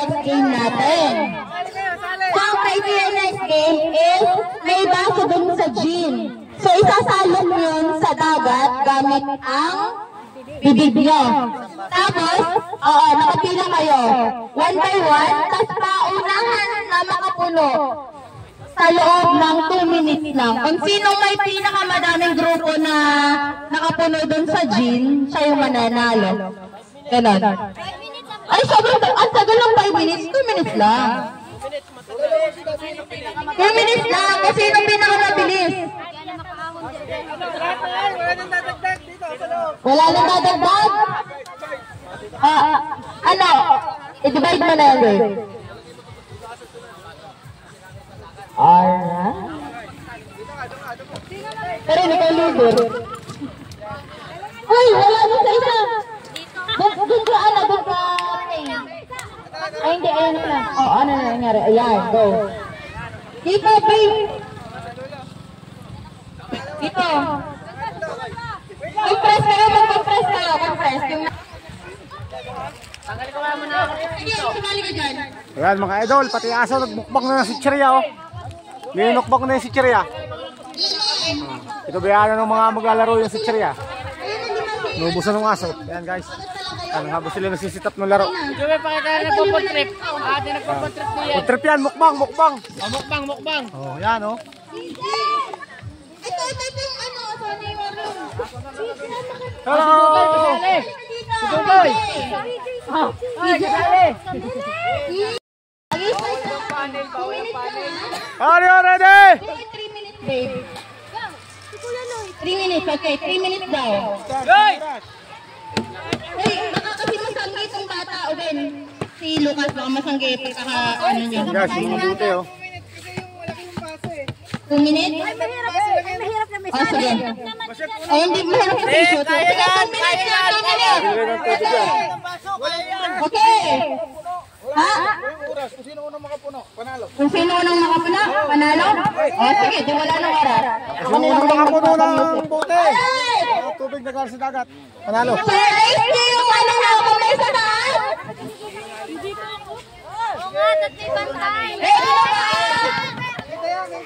next game natin. So, ang criteria next game is may baso dun sa gin. So, isasalok yun sa dagat gamit ang bibig nyo. Tapos, nakapila kayo. One by one, tapos paunahan na makapuno sa loob ng 2 minutes lang. Kung sinong may pinakamadaming grupo na nakapuno dun sa gin, siya yung mananalo. Ganon. Ay, sobrang, ang tagal ng 5 minutes, 2 minutes lang. 2 minutes lang, kasi yung pinakamabilis. Wala nang dadagdag? I-divide mo na yan, Dave. Alright. Pero hindi kayo libre. Uy, wala nang sa isa. Doon ka, doon ka. Ay, hindi, ayun na lang. Ano na nangyari? Ayan, go. Dito, babe. Dito. Compress kayo, mag-compress kayo. Compress. Tanggalin ko muna ako. Sige, sumali ka dyan. Ayan mga idol, pati aso nagmukbang na si Chiria, oh. Ninukbang na yung si Chiria. Ito bayaan ng mga maglalaro yung si Chiria. Nubusan ng aso. Ayan guys. Habang sila nasisitap ng laro. Ito may pakita na nagpo-trip. Ate nagpo-trip ko yan. Trip yan, mukbang. Mukbang. Oh, yan oh. Ito yung ano, Sonny Warren. Hello! Si Dugoy! Ay, kasali! Are you ready? 3 minutes, babe. 3 minutes, okay. 3 minutes daw. Goy! Hey, baka kasi masanggi itong bata, o Ben. Si Lucas, baka masanggi pagkaka, ano niya. Guys, yung mabuti oh. 2 minutes? Ay, mahirap kasi. Ay, mahirap na may Sige. Ay, hindi mahirap kasi shoot. Kaya yan! Okay. Ha? Kung sino unang makapuno, panalo. O, sige, di wala nang oras. Kung unang makapuno ng bote. Tubig na galing sa dagat. Panalo. Sir, HD yung ano na kamay sa taas? Oo nga, tatlibantay. Ready na ba?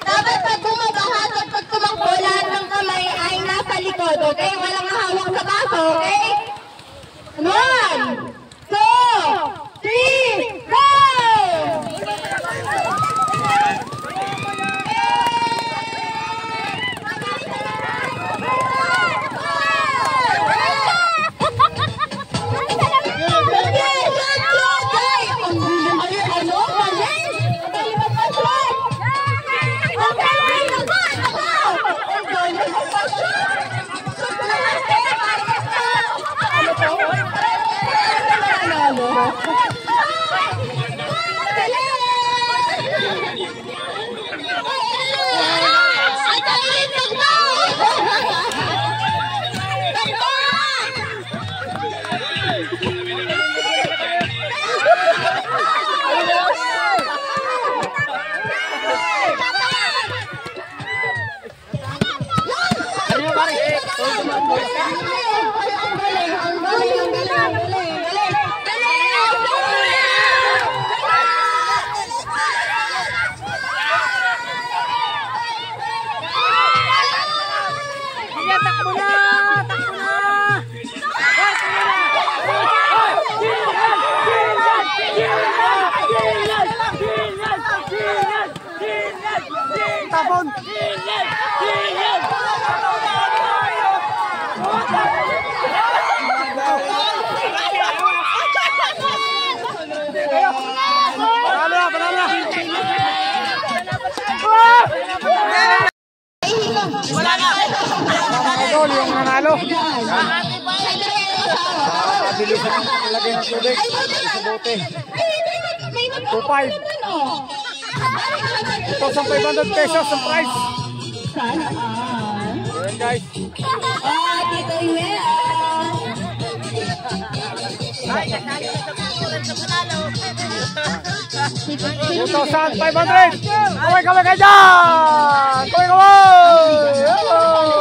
Dapat pag bumabahat at pag tumakbo, lahat ng kamay ay nasa likod, okay? Walang hawak sa baso, okay? 1, 2, 3, go! Tapon! Panalo! Wala na! Idol, yung nanalo. Bilisan ang lagay ng tubig sa bote. 2.5. 2,500 pesos ang price. Ayan guys. Tito Iwea. 2,500. Kaway kayo dyan! Kaway!